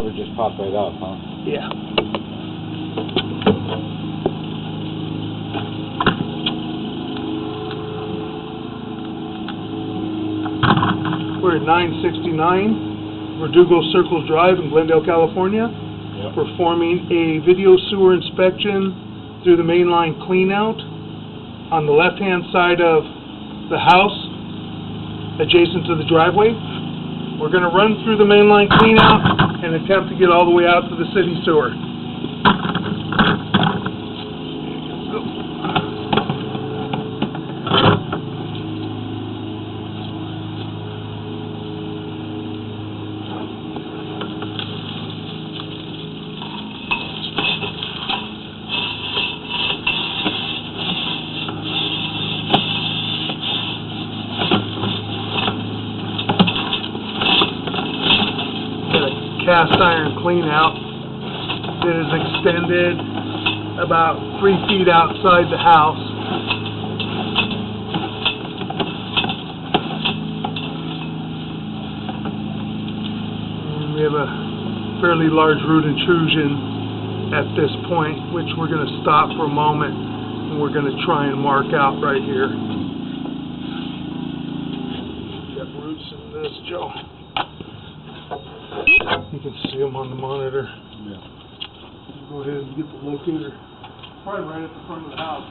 cover just popped right off, huh? Yeah. We're at 969 Verdugo Circles Drive in Glendale, California. Yep. Performing a video sewer inspection through the mainline cleanout on the left-hand side of the house, adjacent to the driveway. We're going to run through the mainline cleanout and attempt to get all the way out to the city sewer. Cast iron clean out that is extended about 3 feet outside the house. And we have a fairly large root intrusion at this point, which we're going to stop for a moment and we're going to try and mark out right here. Got roots in this, Joe. You can see them on the monitor. Yeah. Go ahead and get the locator. Probably right at the front of the house.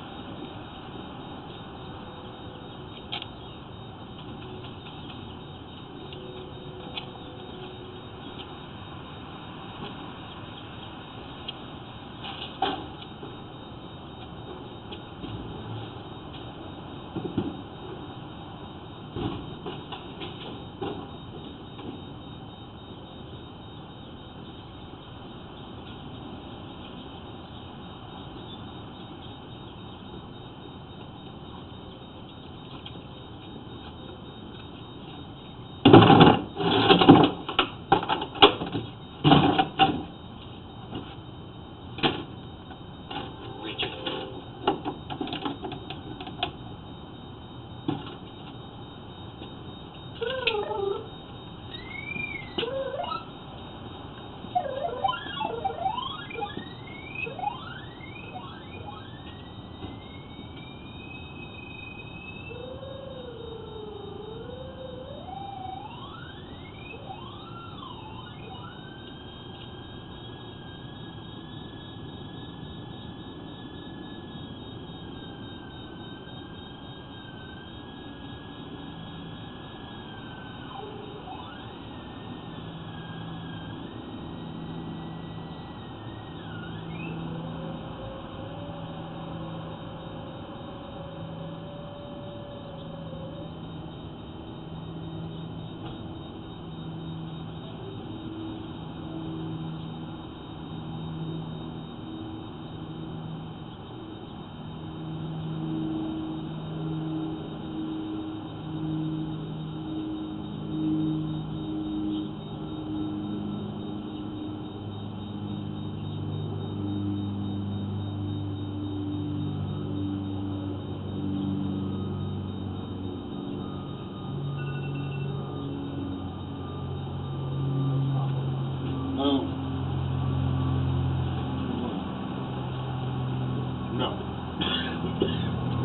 No.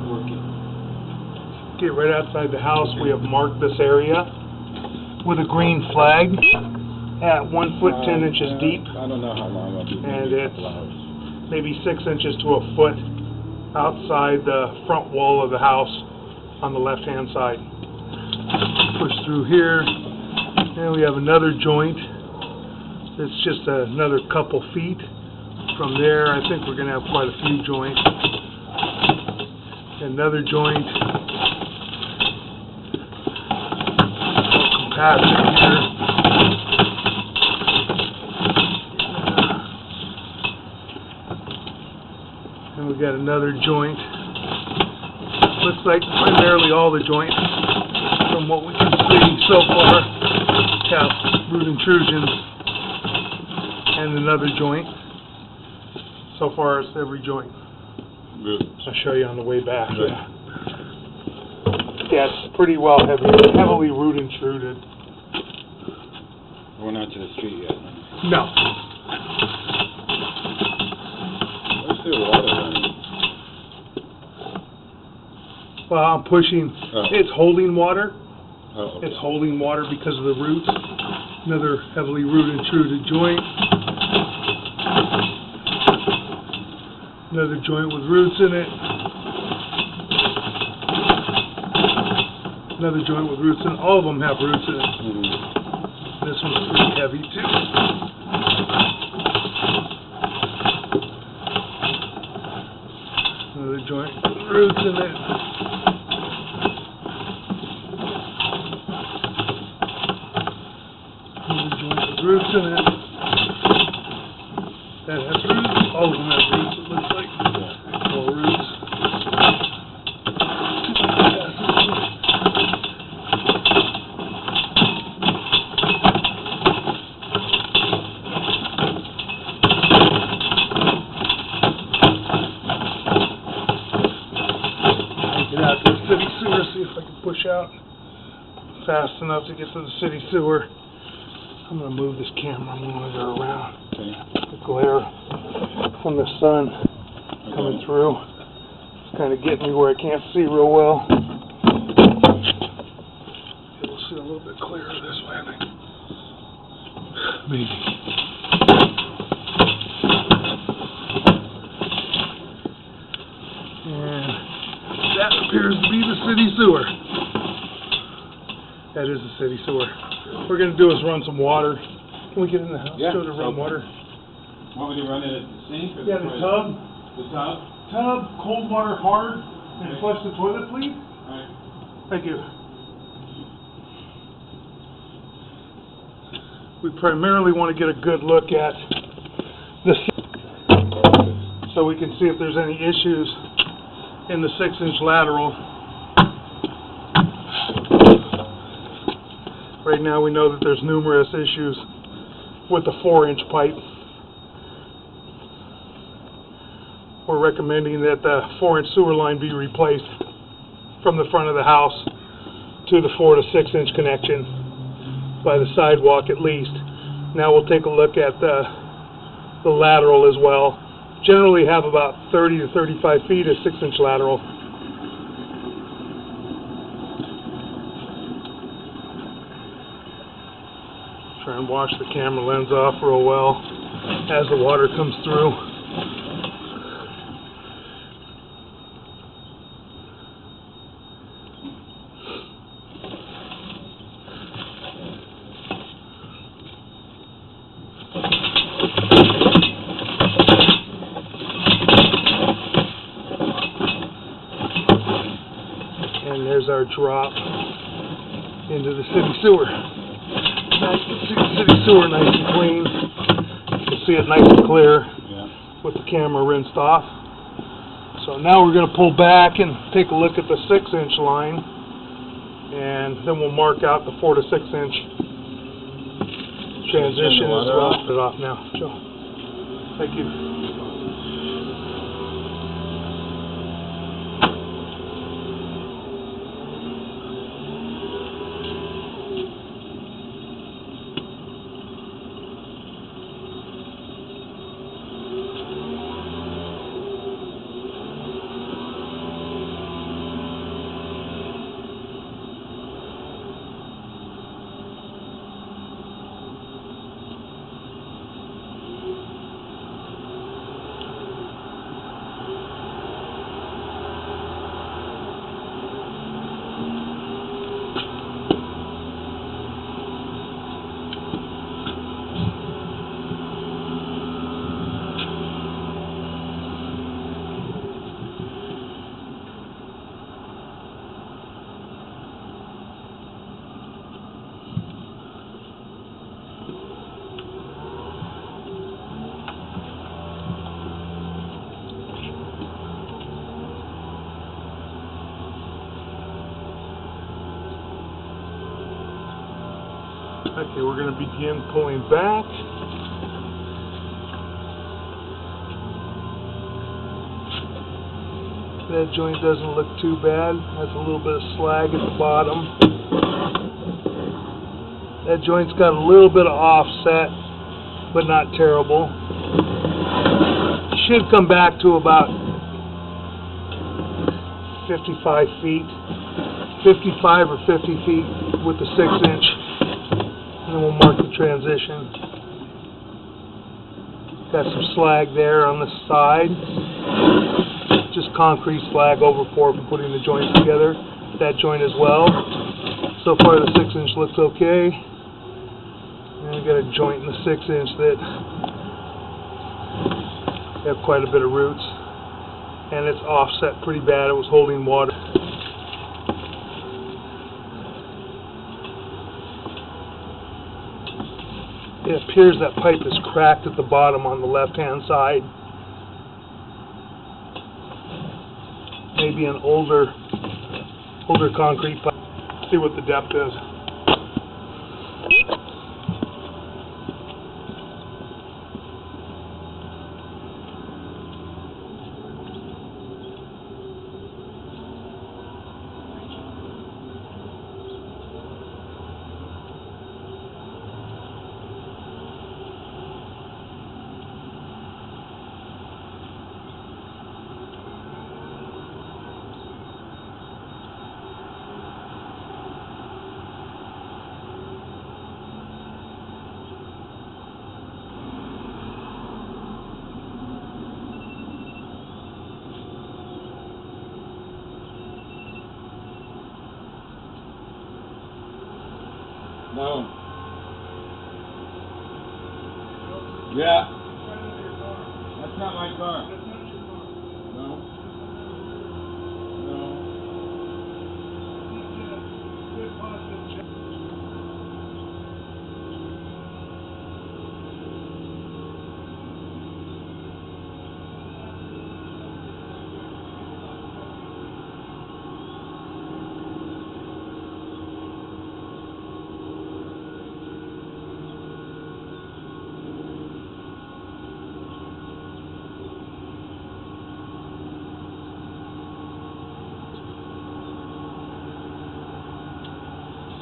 Working. Okay, right outside the house we have marked this area with a green flag at 1 foot 10 inches deep. I don't know how long I'll be. And it's maybe 6 inches to a foot outside the front wall of the house on the left-hand side. Push through here, and we have another joint. It's just another couple feet. From there, I think we're going to have quite a few joints. Another joint. Compassion here. And we got another joint. Looks like primarily all the joints, from what we can see so far, have root intrusions. And another joint. So far, it's every joint. Good. I'll show you on the way back. Good. Yeah, it's pretty well heavily root intruded. We're not to the street yet. No. Where's the water running? Well, I'm pushing. Oh. It's holding water. Oh. It's holding water because of the roots. Another heavily rooted, intruded joint. Another joint with roots in it. Another joint with roots in it. All of them have roots in it. Mm-hmm. This one's pretty heavy too. Another joint with roots in it. Another joint with roots in it. That has roots. All of them have roots, it looks like. All roots. Get out to the city sewer, see if I can push out fast enough to get to the city sewer. I'm going to move this camera. I'm going to go around. Okay. The glare from the sun coming through. It's kind of getting me where I can't see real well. We'll see a little bit clearer this way, I think. Maybe. And that appears to be the city sewer. That is the city sewer. What we're going to do is run some water. Can we get in the house? Yeah. Go to run water. Want me to run it at the sink? Or Yeah, the tub. The tub? Tub, cold water hard, and flush the toilet, please. Alright. Thank you. We primarily want to get a good look at this so we can see if there's any issues in the 6-inch lateral. Right now we know that there's numerous issues with the 4-inch pipe. We're recommending that the 4-inch sewer line be replaced from the front of the house to the 4 to 6-inch connection by the sidewalk at least. Now we'll take a look at the lateral as well. Generally have about 30 to 35 feet of 6-inch lateral. Try and wash the camera lens off real well as the water comes through. And there's our drop into the city sewer. Nice to see the city sewer nice and clean. You can see it nice and clear with the camera rinsed off. So now we're going to pull back and take a look at the 6-inch line, and then we'll mark out the 4 to 6-inch transition as well. Put it off now. Joe. Thank you. Okay, we're going to begin pulling back. That joint doesn't look too bad. Has a little bit of slag at the bottom. That joint's got a little bit of offset but not terrible. Should come back to about 55 feet, 55 or 50 feet with the 6-inch, and then we'll mark the transition. Got some slag there on the side, just concrete slag overpour from putting the joints together. That joint as well. So far the 6-inch looks okay. And we got a joint in the 6-inch that have quite a bit of roots, and it's offset pretty bad. It was holding water. It appears that pipe is cracked at the bottom on the left-hand side. Maybe an older concrete pipe. See what the depth is. No. Yeah. That's not my car. No. No.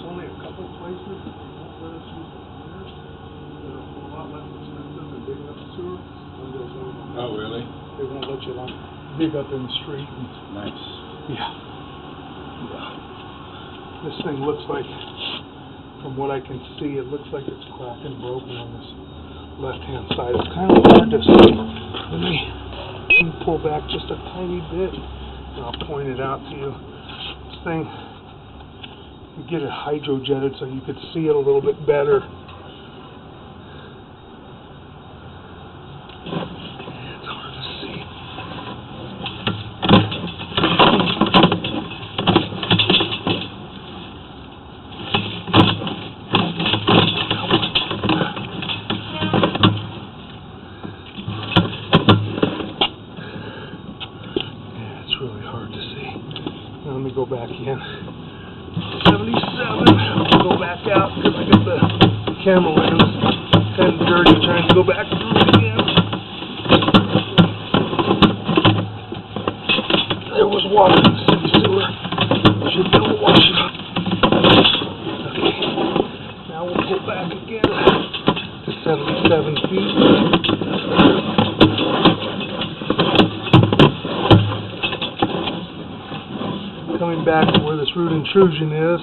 Only a couple places that won't let us use the cleaners that are a lot less expensive than digging up the sewer. Oh, really? They won't let you dig up in the street. And, Nice. yeah. This thing looks like, from what I can see, it looks like it's cracked and broken on this left-hand side. It's kind of hard to see. Let me pull back just a tiny bit, and I'll point it out to you. This thing, you get it hydrojetted so you could see it a little bit better. It's hard to see. Yeah, it's really hard to see. Now let me go back in. 77. I'll go back out because I got the camera lens kind of dirty trying to go back through it again. There was water in the city sewer. Should be able to wash it up. Okay. Now we'll pull back again to 77 feet. Coming back to where this root intrusion is.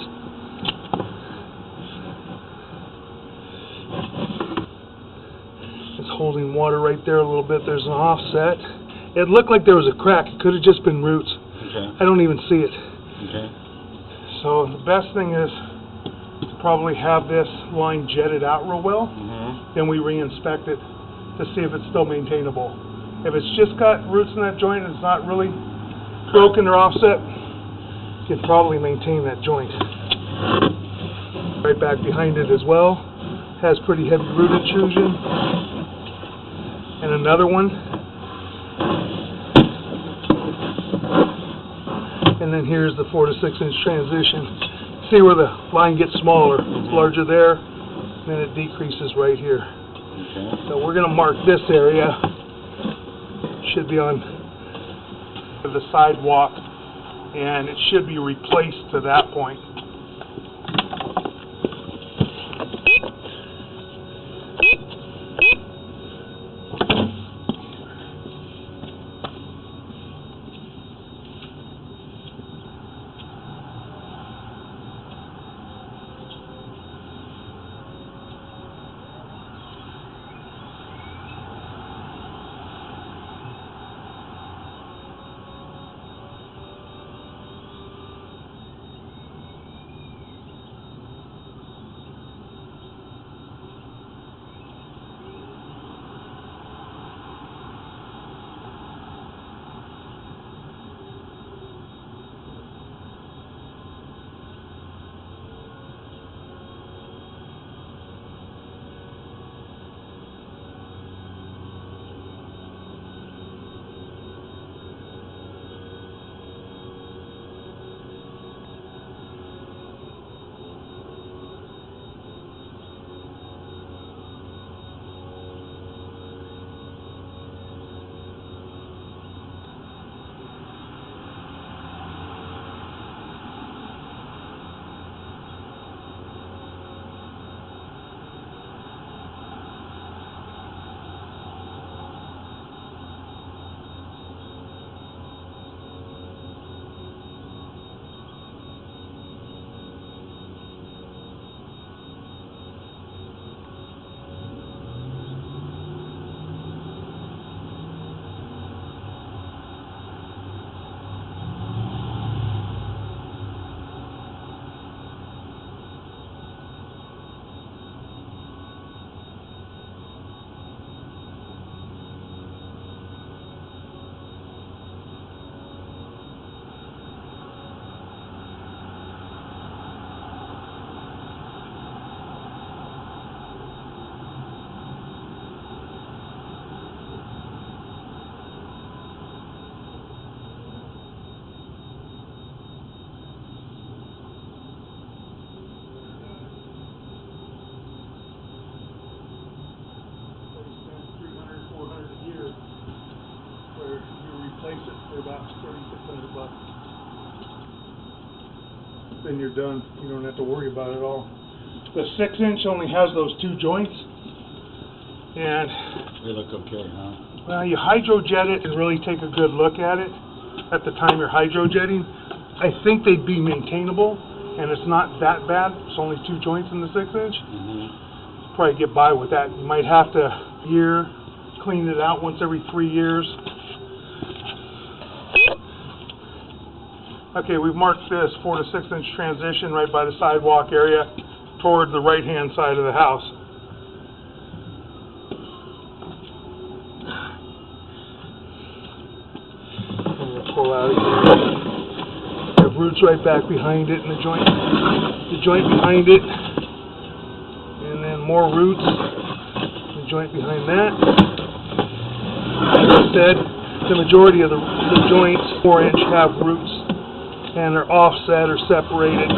It's holding water right there a little bit. There's an offset. It looked like there was a crack. It could have just been roots. Okay. I don't even see it. Okay. So the best thing is to probably have this line jetted out real well. Mm-hmm. Then we re-inspect it to see if it's still maintainable. If it's just got roots in that joint and it's not really broken or offset, you can probably maintain that joint. Right back behind it as well. Has pretty heavy root intrusion. And another one. And then here's the 4 to 6 inch transition. See where the line gets smaller. It's larger there, then it decreases right here. Okay. So we're going to mark this area. Should be on the sidewalk, and it should be replaced to that point. $600. Then you're done. You don't have to worry about it all. The 6-inch only has those 2 joints, and They look okay, huh? well, you hydrojet it and really take a good look at it at the time you're hydrojetting. I think they'd be maintainable, and it's not that bad. It's only 2 joints in the 6-inch. Probably get by with that. You might have to clean it out once every 3 years. Okay, we've marked this 4 to 6 inch transition right by the sidewalk area toward the right hand side of the house. And we'll pull out again. You have roots right back behind it, and the joint behind it, and then more roots, the joint behind that. As I said, the majority of the joints 4-inch have roots, and they're offset or separated.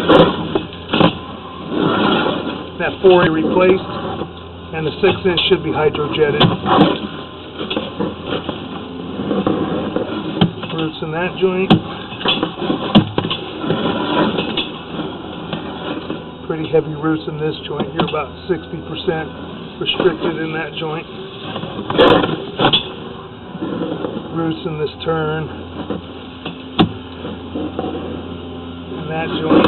That 4-inch replaced, and the 6-inch should be hydrojetted. Roots in that joint. Pretty heavy roots in this joint. You're about 60% restricted in that joint. Roots in this turn. In that joint.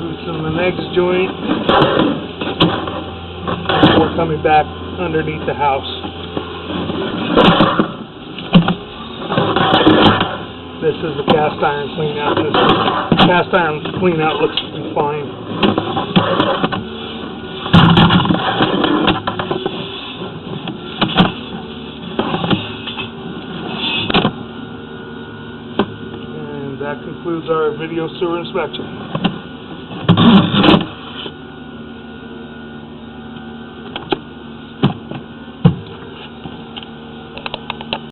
Roots in the next joint. We're coming back underneath the house. This is the cast iron clean out. This cast iron clean out looks to be fine. And that concludes our video sewer inspection.